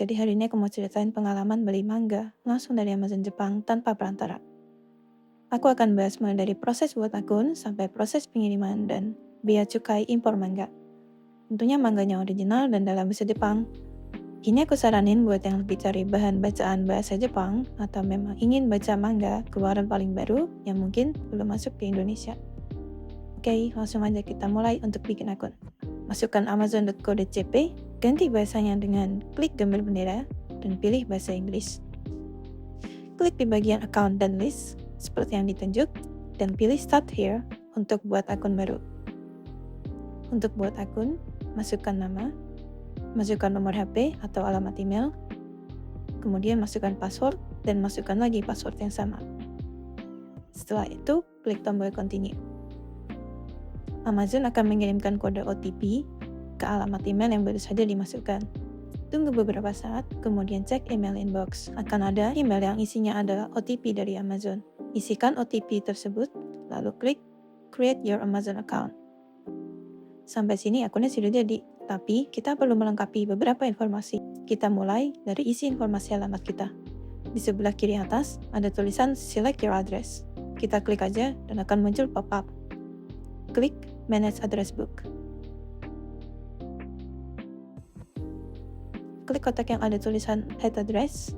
Jadi hari ini aku mau ceritain pengalaman beli manga langsung dari Amazon Jepang tanpa perantara. Aku akan bahas mulai dari proses buat akun sampai proses pengiriman dan bea cukai impor manga. Tentunya mangganya original dan dalam bahasa Jepang. Ini aku saranin buat yang lebih cari bahan bacaan bahasa Jepang atau memang ingin baca manga keluaran paling baru yang mungkin belum masuk ke Indonesia. Oke, langsung aja kita mulai untuk bikin akun. Masukkan amazon.co.jp, ganti bahasanya dengan klik gambar bendera, dan pilih bahasa Inggris. Klik di bagian account dan list, seperti yang ditunjuk, dan pilih start here untuk buat akun baru. Untuk buat akun, masukkan nama, masukkan nomor HP atau alamat email, kemudian masukkan password, dan masukkan lagi password yang sama. Setelah itu, klik tombol continue. Amazon akan mengirimkan kode OTP ke alamat email yang baru saja dimasukkan. Tunggu beberapa saat, kemudian cek email inbox. Akan ada email yang isinya adalah OTP dari Amazon. Isikan OTP tersebut, lalu klik Create Your Amazon Account. Sampai sini akunnya sudah jadi, tapi kita perlu melengkapi beberapa informasi. Kita mulai dari isi informasi alamat kita. Di sebelah kiri atas, ada tulisan Select Your Address. Kita klik aja dan akan muncul pop-up. Klik Manage Address Book. Klik kotak yang ada tulisan Add Address,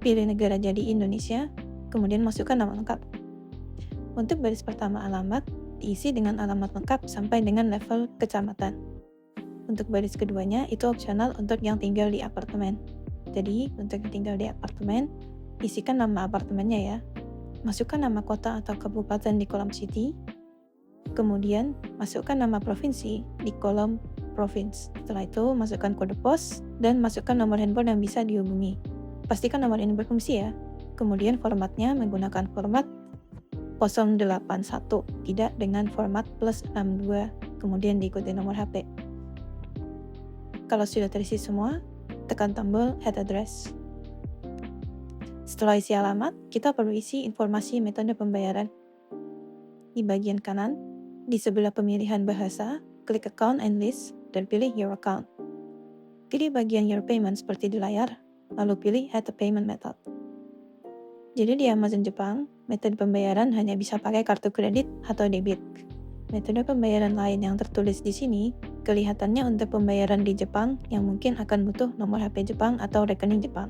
pilih negara jadi Indonesia, kemudian masukkan nama lengkap. Untuk baris pertama alamat, diisi dengan alamat lengkap sampai dengan level kecamatan. Untuk baris keduanya, itu opsional untuk yang tinggal di apartemen. Jadi, untuk yang tinggal di apartemen, isikan nama apartemennya ya. Masukkan nama kota atau kabupaten di kolom city, kemudian masukkan nama provinsi di kolom province. Setelah itu, masukkan kode pos dan masukkan nomor handphone yang bisa dihubungi. Pastikan nomor ini berfungsi ya. Kemudian formatnya menggunakan format 081, tidak dengan format +62, kemudian diikuti nomor HP. Kalau sudah terisi semua, tekan tombol Add Address. Setelah isi alamat, kita perlu isi informasi metode pembayaran. Di bagian kanan, di sebelah pemilihan bahasa, klik Account and List dan pilih Your Account. Pilih bagian Your Payment seperti di layar, lalu pilih Add a Payment Method. Jadi di Amazon Jepang, metode pembayaran hanya bisa pakai kartu kredit atau debit. Metode pembayaran lain yang tertulis di sini, kelihatannya untuk pembayaran di Jepang yang mungkin akan butuh nomor HP Jepang atau rekening Jepang.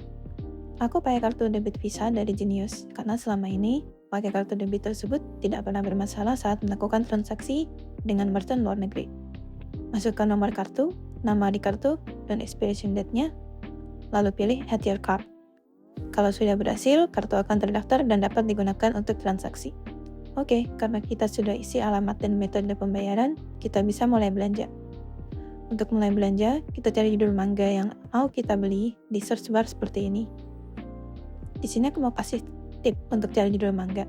Aku pakai kartu debit Visa dari Genius, karena selama ini pakai kartu debit tersebut tidak pernah bermasalah saat melakukan transaksi dengan merchant luar negeri. Masukkan nomor kartu, nama di kartu, dan expiration date-nya, lalu pilih Add Your Card. Kalau sudah berhasil, kartu akan terdaftar dan dapat digunakan untuk transaksi. Oke, karena kita sudah isi alamat dan metode pembayaran, kita bisa mulai belanja. Untuk mulai belanja, kita cari judul manga yang mau kita beli di search bar seperti ini. Di sini aku mau kasih tip untuk cari judul manga.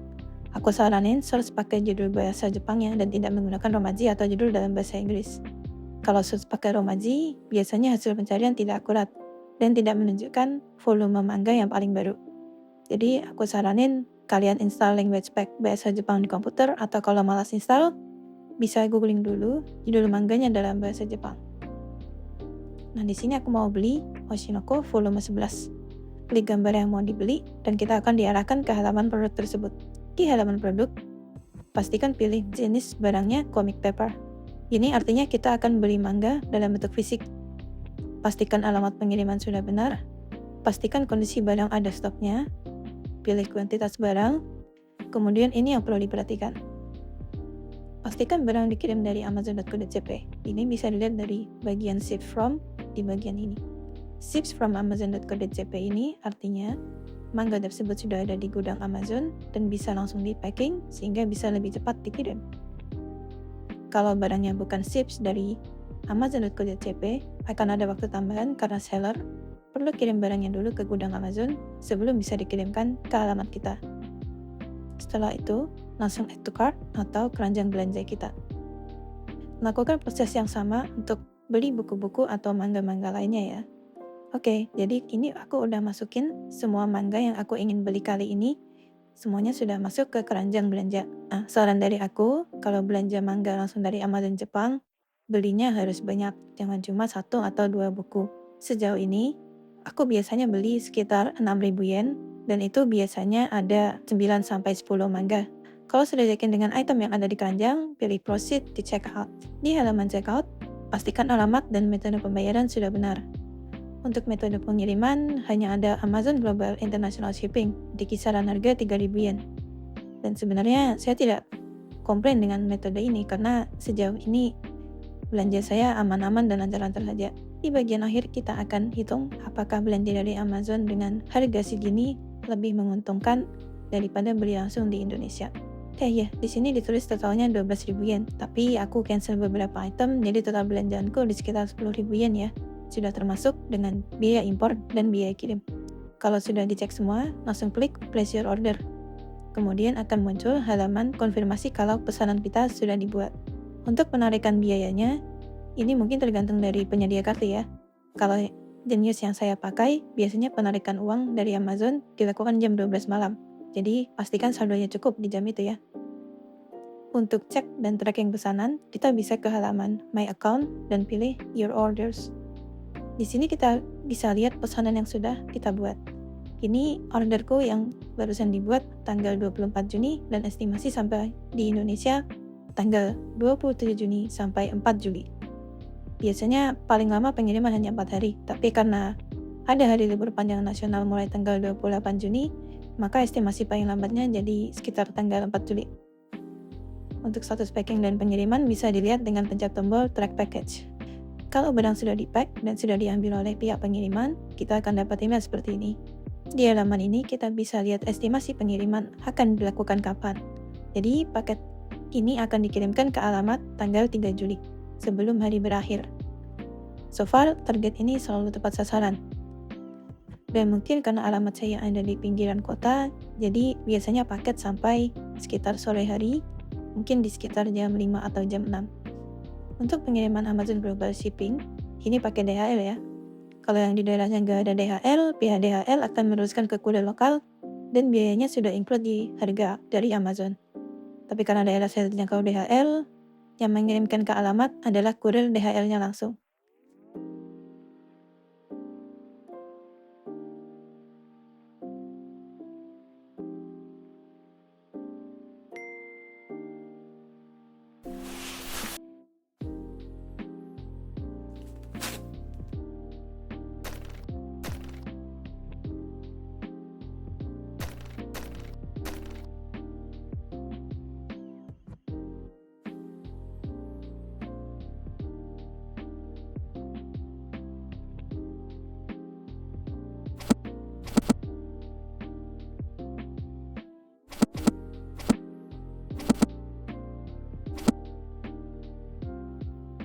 Aku saranin search pakai judul bahasa Jepangnya dan tidak menggunakan romaji atau judul dalam bahasa Inggris. Kalau search pakai romaji, biasanya hasil pencarian tidak akurat dan tidak menunjukkan volume manga yang paling baru. Jadi aku saranin kalian install language pack bahasa Jepang di komputer, atau kalau malas install, bisa googling dulu judul manganya dalam bahasa Jepang. Nah, di sini aku mau beli Oshinoko volume 11. Klik gambar yang mau dibeli, dan kita akan diarahkan ke halaman produk tersebut. Di halaman produk, pastikan pilih jenis barangnya comic paper. Ini artinya kita akan beli manga dalam bentuk fisik. Pastikan alamat pengiriman sudah benar. Pastikan kondisi barang ada stoknya. Pilih kuantitas barang. Kemudian ini yang perlu diperhatikan. Pastikan barang dikirim dari amazon.co.jp. Ini bisa dilihat dari bagian ship from di bagian ini. Ships from amazon.co.jp ini artinya manga tersebut sudah ada di gudang Amazon dan bisa langsung di-packing sehingga bisa lebih cepat dikirim. Kalau barangnya bukan ships dari amazon.co.jp, akan ada waktu tambahan karena seller perlu kirim barangnya dulu ke gudang Amazon sebelum bisa dikirimkan ke alamat kita. Setelah itu, langsung add to cart atau keranjang belanja kita. Lakukan proses yang sama untuk beli buku-buku atau manga-manga lainnya ya. Oke, jadi ini aku udah masukin semua manga yang aku ingin beli kali ini. Semuanya sudah masuk ke keranjang belanja. Nah, saran dari aku, kalau belanja manga langsung dari Amazon Jepang, belinya harus banyak, jangan cuma 1 atau 2 buku. Sejauh ini, aku biasanya beli sekitar 6.000 yen, dan itu biasanya ada 9-10 manga. Kalau sudah yakin dengan item yang ada di keranjang, pilih proceed di checkout. Di halaman checkout, pastikan alamat dan metode pembayaran sudah benar. Untuk metode pengiriman, hanya ada Amazon Global International Shipping di kisaran harga 3.000 yen. Dan sebenarnya saya tidak komplain dengan metode ini karena sejauh ini belanja saya aman-aman dan lancar-lancar saja. Di bagian akhir kita akan hitung apakah belanja dari Amazon dengan harga segini lebih menguntungkan daripada beli langsung di Indonesia. Ya, di sini ditulis totalnya 12.000 yen, tapi aku cancel beberapa item, jadi total belanjaanku di sekitar 10.000 yen ya. Sudah termasuk dengan biaya impor dan biaya kirim. Kalau sudah dicek semua, langsung klik place your order. Kemudian akan muncul halaman konfirmasi kalau pesanan kita sudah dibuat. Untuk penarikan biayanya, ini mungkin tergantung dari penyedia kartu ya. Kalau jenis yang saya pakai, biasanya penarikan uang dari Amazon dilakukan jam 12 malam. Jadi pastikan saldonya cukup di jam itu ya. Untuk cek dan tracking pesanan, kita bisa ke halaman My Account dan pilih Your Orders. Di sini kita bisa lihat pesanan yang sudah kita buat. Ini orderku yang barusan dibuat tanggal 24 Juni dan estimasi sampai di Indonesia tanggal 27 Juni sampai 4 Juli. Biasanya paling lama pengiriman hanya 4 hari, tapi karena ada hari libur panjang nasional mulai tanggal 28 Juni, maka estimasi paling lambatnya jadi sekitar tanggal 4 Juli. Untuk status packing dan pengiriman bisa dilihat dengan pencet tombol track package. Kalau barang sudah di-pack dan sudah diambil oleh pihak pengiriman, kita akan dapat email seperti ini. Di halaman ini kita bisa lihat estimasi pengiriman akan dilakukan kapan. Jadi paket ini akan dikirimkan ke alamat tanggal 3 Juli, sebelum hari berakhir. So far, target ini selalu tepat sasaran. Dan mungkin karena alamat saya ada di pinggiran kota, jadi biasanya paket sampai sekitar sore hari, mungkin di sekitar jam 5 atau jam 6. Untuk pengiriman Amazon Global Shipping, ini pakai DHL ya. Kalau yang di daerahnya nggak ada DHL, pihak DHL akan meneruskan ke kurir lokal dan biayanya sudah include di harga dari Amazon. Tapi karena daerah saya terjangkau DHL, yang mengirimkan ke alamat adalah kurir DHL-nya langsung.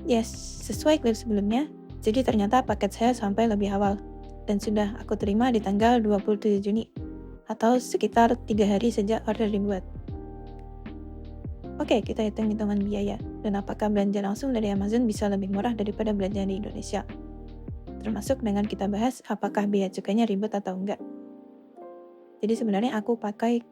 Yes, sesuai klip sebelumnya, jadi ternyata paket saya sampai lebih awal dan sudah aku terima di tanggal 27 Juni atau sekitar 3 hari sejak order dibuat. Oke, kita hitung-hitungan biaya dan apakah belanja langsung dari Amazon bisa lebih murah daripada belanja di Indonesia. Termasuk dengan kita bahas apakah biaya cukainya ribet atau enggak. Jadi sebenarnya aku pakai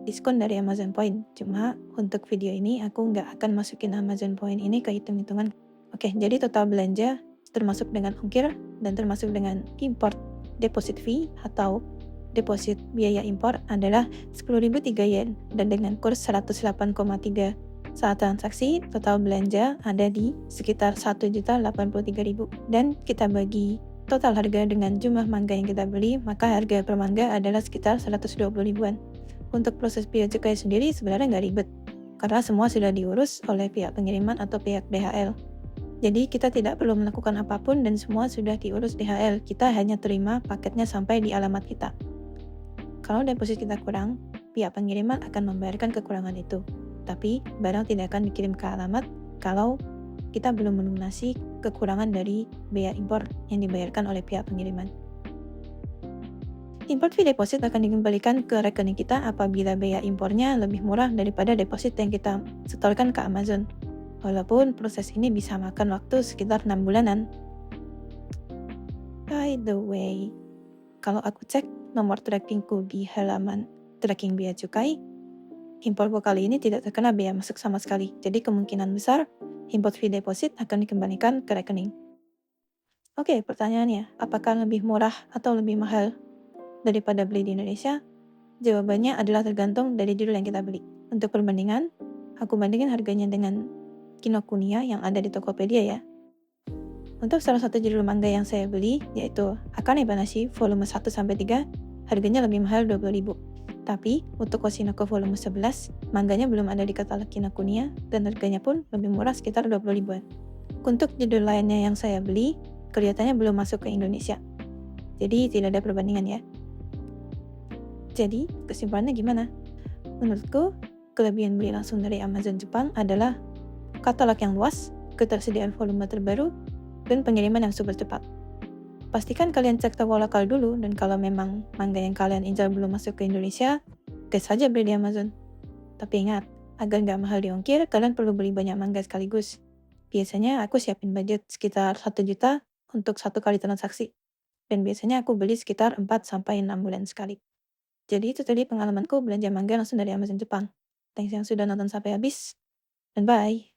diskon dari Amazon Point, cuma untuk video ini aku nggak akan masukin Amazon Point ini ke hitung-hitungan. Oke, jadi total belanja termasuk dengan ongkir dan termasuk dengan import deposit fee atau deposit biaya impor adalah 10.003 yen dan dengan kurs 108,3 saat transaksi total belanja ada di sekitar 1.083.000 dan kita bagi total harga dengan jumlah mangga yang kita beli, maka harga per mangga adalah sekitar 120 ribuan. Untuk proses bea cukai sendiri sebenarnya nggak ribet karena semua sudah diurus oleh pihak pengiriman atau pihak DHL. Jadi kita tidak perlu melakukan apapun dan semua sudah diurus DHL. Kita hanya terima paketnya sampai di alamat kita. Kalau deposit kita kurang, pihak pengiriman akan membayarkan kekurangan itu. Tapi barang tidak akan dikirim ke alamat kalau kita belum melunasi kekurangan dari bea impor yang dibayarkan oleh pihak pengiriman. Import fee deposit akan dikembalikan ke rekening kita apabila bea impornya lebih murah daripada deposit yang kita setorkan ke Amazon. Walaupun proses ini bisa makan waktu sekitar 6 bulanan. By the way, kalau aku cek nomor trackingku di halaman tracking bea cukai, importku kali ini tidak terkena bea masuk sama sekali. Jadi kemungkinan besar import fee deposit akan dikembalikan ke rekening. Oke, pertanyaannya, apakah lebih murah atau lebih mahal daripada beli di Indonesia? Jawabannya adalah tergantung dari judul yang kita beli. Untuk perbandingan, aku bandingin harganya dengan Kinokuniya yang ada di Tokopedia ya. Untuk salah satu judul manga yang saya beli, yaitu Akane Banashi volume 1-3, harganya lebih mahal 20.000. Tapi, untuk Oshinoko volume 11, mangganya belum ada di katalog Kinokuniya, dan harganya pun lebih murah sekitar 20 ribuan. Untuk judul lainnya yang saya beli, kelihatannya belum masuk ke Indonesia. Jadi, tidak ada perbandingan ya. Jadi, kesimpulannya gimana? Menurutku, kelebihan beli langsung dari Amazon Jepang adalah katalog yang luas, ketersediaan volume terbaru, dan pengiriman yang super cepat. Pastikan kalian cek toko lokal dulu, dan kalau memang manga yang kalian incar belum masuk ke Indonesia, gas saja beli di Amazon. Tapi ingat, agar nggak mahal di ongkir, kalian perlu beli banyak manga sekaligus. Biasanya aku siapin budget sekitar 1 juta untuk 1 kali transaksi. Dan biasanya aku beli sekitar 4-6 bulan sekali. Jadi itu tadi pengalamanku belanja manga langsung dari Amazon Jepang. Thanks yang sudah nonton sampai habis, dan bye!